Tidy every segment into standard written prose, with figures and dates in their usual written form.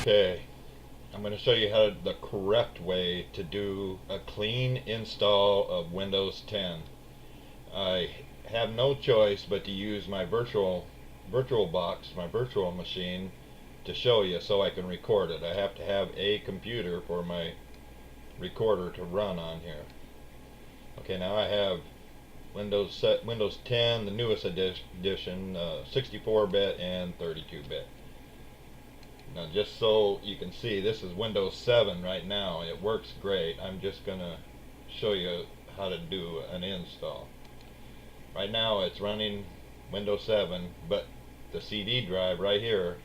Okay, I'm going to show you how the correct way to do a clean install of Windows 10. I have no choice but to use my virtual box, my virtual machine, to show you so I can record it. I have to have a computer for my recorder to run on here. Okay, now I have Windows 10, the newest edition, 64-bit and 32-bit. Now, just so you can see, this is Windows 7 right now. It works great. I'm just going to show you how to do an install. Right now it's running Windows 7, but the CD drive right here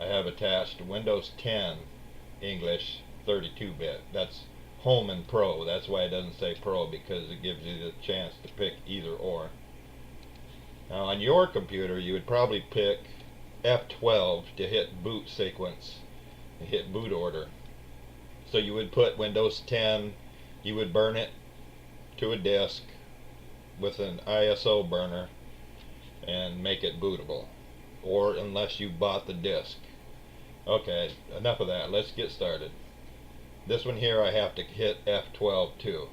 I have attached Windows 10 English 32-bit. That's Home and Pro. That's why it doesn't say Pro, because it gives you the chance to pick either or. Now on your computer you would probably pick F12 to hit boot sequence, hit boot order. So you would put Windows 10, you would burn it to a disk with an ISO burner and make it bootable, or unless you bought the disk. Okay, enough of that, let's get started. This one here I have to hit F12 too.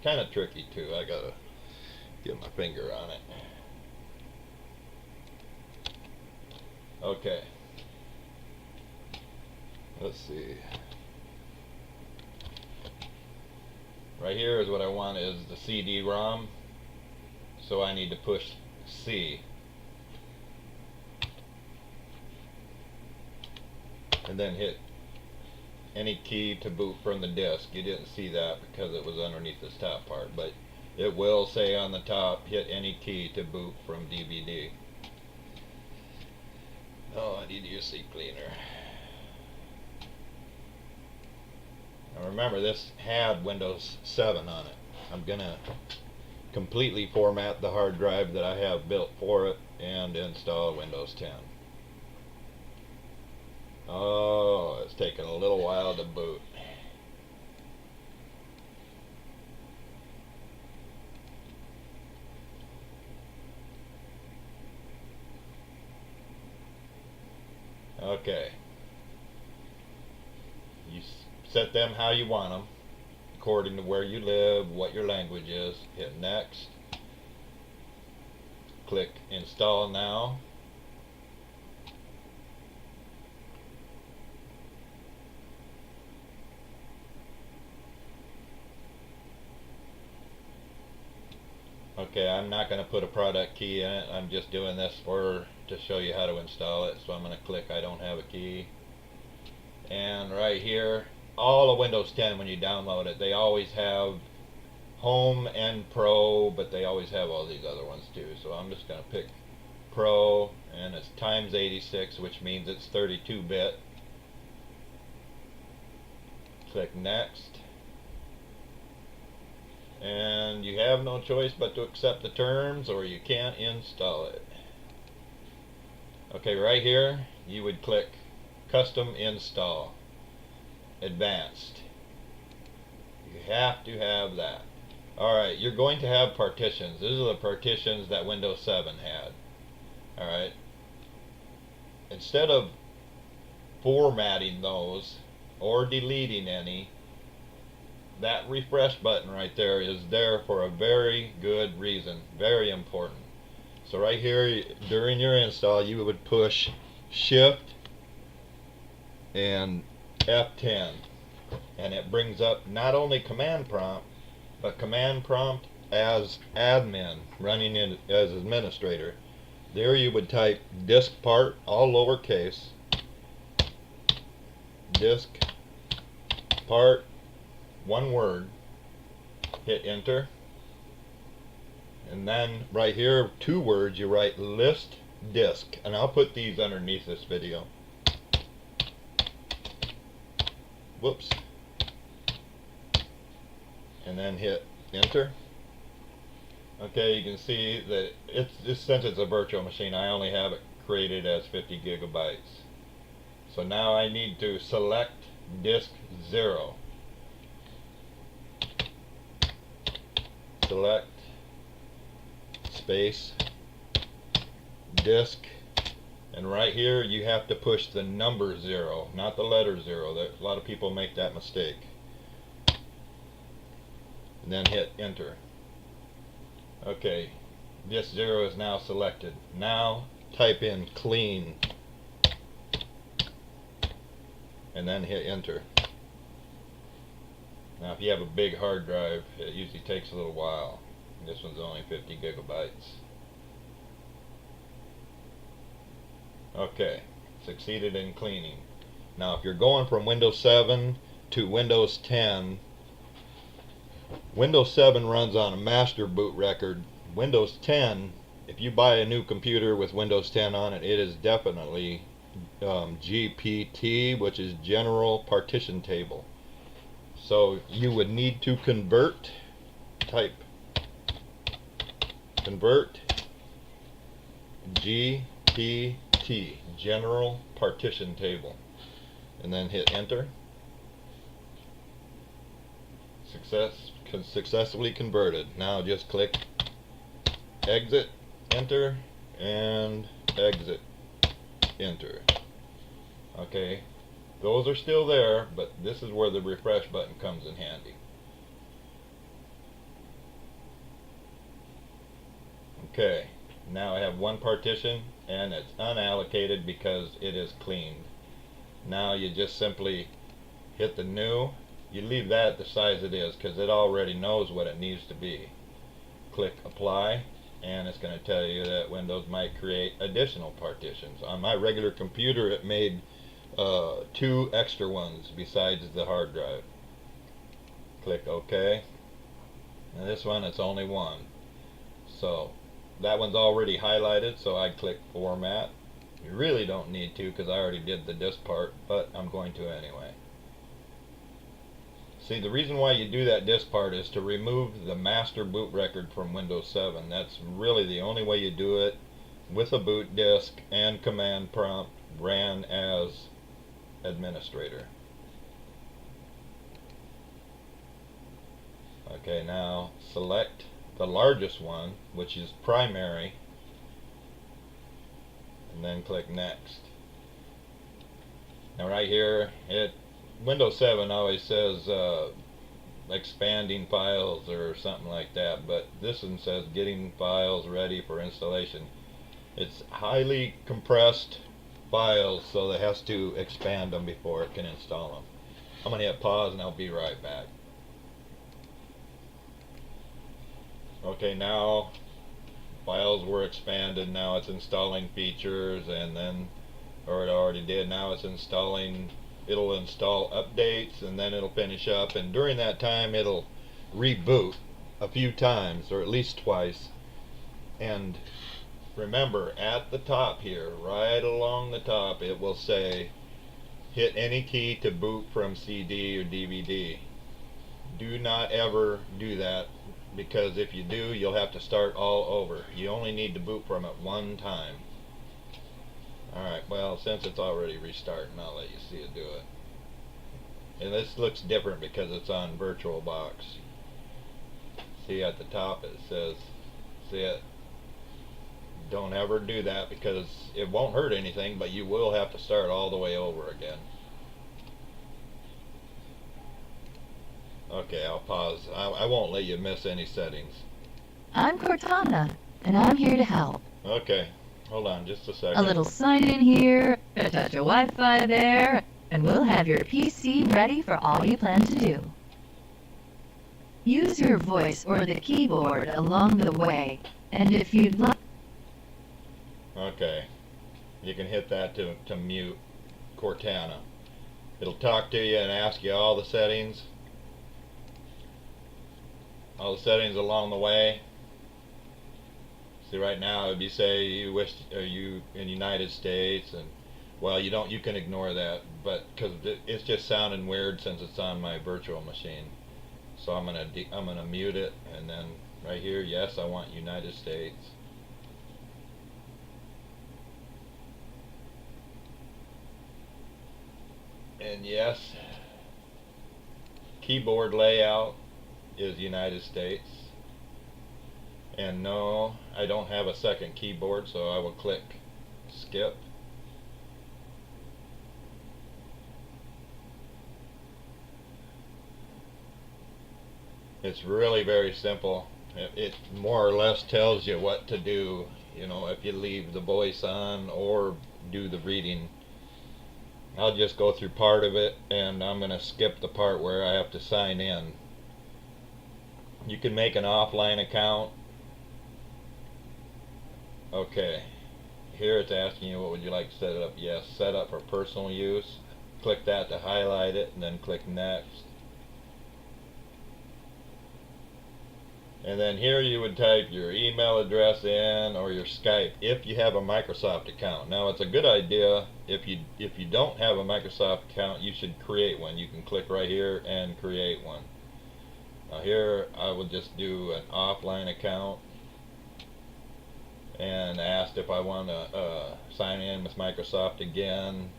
Kind of tricky too, I gotta get my finger on it. Okay, let's see. Right here is what I want, is the CD-ROM, so I need to push C, and then hit any key to boot from the disk. You didn't see that because it was underneath this top part, but it will say on the top, hit any key to boot from DVD. Oh, I need to use C cleaner. Now remember, this had Windows 7 on it. I'm gonna completely format the hard drive that I have built for it and install Windows 10. Oh, it's taking a little while to boot. Okay, you set them how you want them according to where you live, what your language is. Hit next, click install now. Okay, I'm not going to put a product key in it. I'm just doing this to show you how to install it. So I'm going to click I don't have a key. And right here, all of Windows 10, when you download it, they always have Home and Pro, but they always have all these other ones too. So I'm just going to pick Pro, and it's times 86, which means it's 32-bit. Click next. And you have no choice but to accept the terms, or you can't install it. Okay, right here you would click Custom Install Advanced. You have to have that. Alright, you're going to have partitions. These are the partitions that Windows 7 had. Alright, instead of formatting those or deleting any, that refresh button right there is there for a very good reason, very important. So right here, during your install, you would push Shift and F10, and it brings up not only command prompt, but command prompt as admin, running in as administrator. There you would type DISKPART, all lowercase, DISKPART, one word, hit enter, and then right here, 2 words, you write list disk, and I'll put these underneath this video. Whoops. And then hit enter. Okay, you can see that since it's a virtual machine, I only have it created as 50 gigabytes. So now I need to select disk 0. Select space disk, And right here you have to push the number 0, not the letter 0. A lot of people make that mistake. And then hit enter. Okay, this 0 is now selected. Now type in clean and then hit enter. Now if you have a big hard drive, it usually takes a little while. This one's only 50 gigabytes. Okay, succeeded in cleaning. Now if you're going from Windows 7 to Windows 10, Windows 7 runs on a master boot record. Windows 10, if you buy a new computer with Windows 10 on it, it is definitely GPT, which is General Partition Table. So you would need to convert, type convert GPT, General Partition Table, and then hit enter. Successfully converted. Now just click exit, enter, and exit, enter. Okay, those are still there, but this is where the refresh button comes in handy. Okay, now I have one partition and it's unallocated because it is cleaned. Now you just simply hit the new. You leave that the size it is because it already knows what it needs to be. Click apply, and it's going to tell you that Windows might create additional partitions. On my regular computer it made 2 extra ones besides the hard drive. Click OK, and this one it's only 1. So that one's already highlighted, so I click format. You really don't need to because I already did the disk part, but I'm going to anyway. See, the reason why you do that disk part is to remove the master boot record from Windows 7. That's really the only way you do it, with a boot disk and command prompt ran as administrator. Okay, now select the largest one, which is primary, and then click next. Now right here, Windows 7 always says expanding files or something like that, but this one says getting files ready for installation. It's highly compressed files, so it has to expand them before it can install them. I'm going to hit pause and I'll be right back. Okay, now files were expanded. Now it's installing features, and then, or it already did, now it's installing. It'll install updates and then it'll finish up, and during that time it'll reboot a few times, or at least twice. And remember, at the top here, right along the top, it will say hit any key to boot from CD or DVD. Do not ever do that, because if you do, you'll have to start all over. You only need to boot from it one time. Alright, well, since it's already restarting, I'll let you see it do it. And this looks different because it's on VirtualBox. See at the top it says, see it? Don't ever do that, because it won't hurt anything, but you will have to start all the way over again. Okay, I'll pause. I won't let you miss any settings. I'm Cortana, and I'm here to help. Okay, hold on just a second. A little sign in here, a touch of Wi-Fi there, and we'll have your PC ready for all you plan to do. Use your voice or the keyboard along the way, and if you'd like... Okay, you can hit that to mute Cortana. It'll talk to you and ask you all the settings. All the settings along the way. See, right now it would be, say you wish, are you in United States, and well, you can ignore that, but because it's just sounding weird since it's on my virtual machine. So I'm gonna mute it, and then right here, yes, I want United States. And yes, keyboard layout is United States. And no, I don't have a second keyboard, so I will click skip. It's really very simple. It more or less tells you what to do, you know, if you leave the voice on or do the reading. I'll just go through part of it, and I'm going to skip the part where I have to sign in. You can make an offline account. Okay, here it's asking you what would you like to set it up. Yes, set up for personal use. Click that to highlight it, and then click next. And then here you would type your email address in, or your Skype if you have a Microsoft account. Now it's a good idea, if you don't have a Microsoft account, you should create one. You can click right here and create one. Now here I will just do an offline account, and asked if I want to sign in with Microsoft again.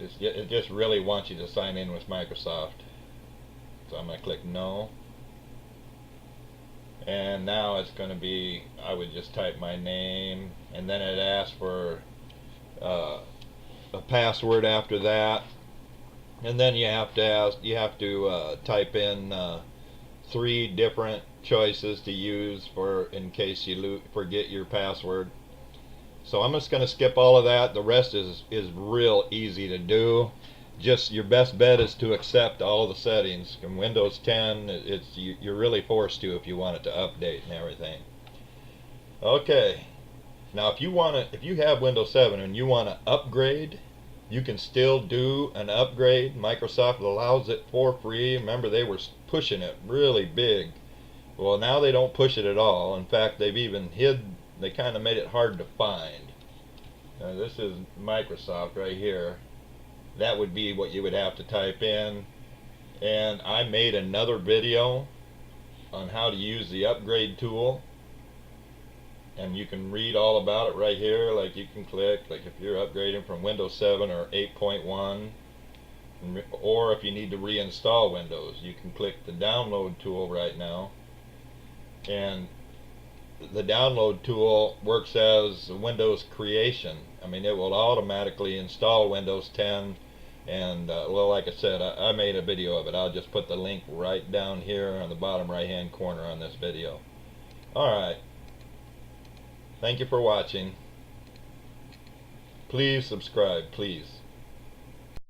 It just really wants you to sign in with Microsoft. So I'm going to click no. And now it's going to be, I would just type my name, and then it asks for a password after that. And then you have to type in 3 different choices to use for in case you forget your password. So I'm just going to skip all of that. The rest is real easy to do. Just your best bet is to accept all the settings. In Windows 10, you're really forced to if you want it to update and everything. Okay. Now if you have Windows 7 and you want to upgrade, you can still do an upgrade. Microsoft allows it for free. Remember, they were pushing it really big. Well, now they don't push it at all. In fact, they kind of made it hard to find. Now, this is Microsoft right here. That would be what you would have to type in. And I made another video on how to use the upgrade tool. And you can read all about it right here. Like you can click, like if you're upgrading from Windows 7 or 8.1, or if you need to reinstall Windows, you can click the download tool right now. And the download tool works as Windows creation. I mean, it will automatically install Windows 10. And well, like I said, I made a video of it. I'll just put the link right down here on the bottom right hand corner on this video. Alright, thank you for watching. Please subscribe, please.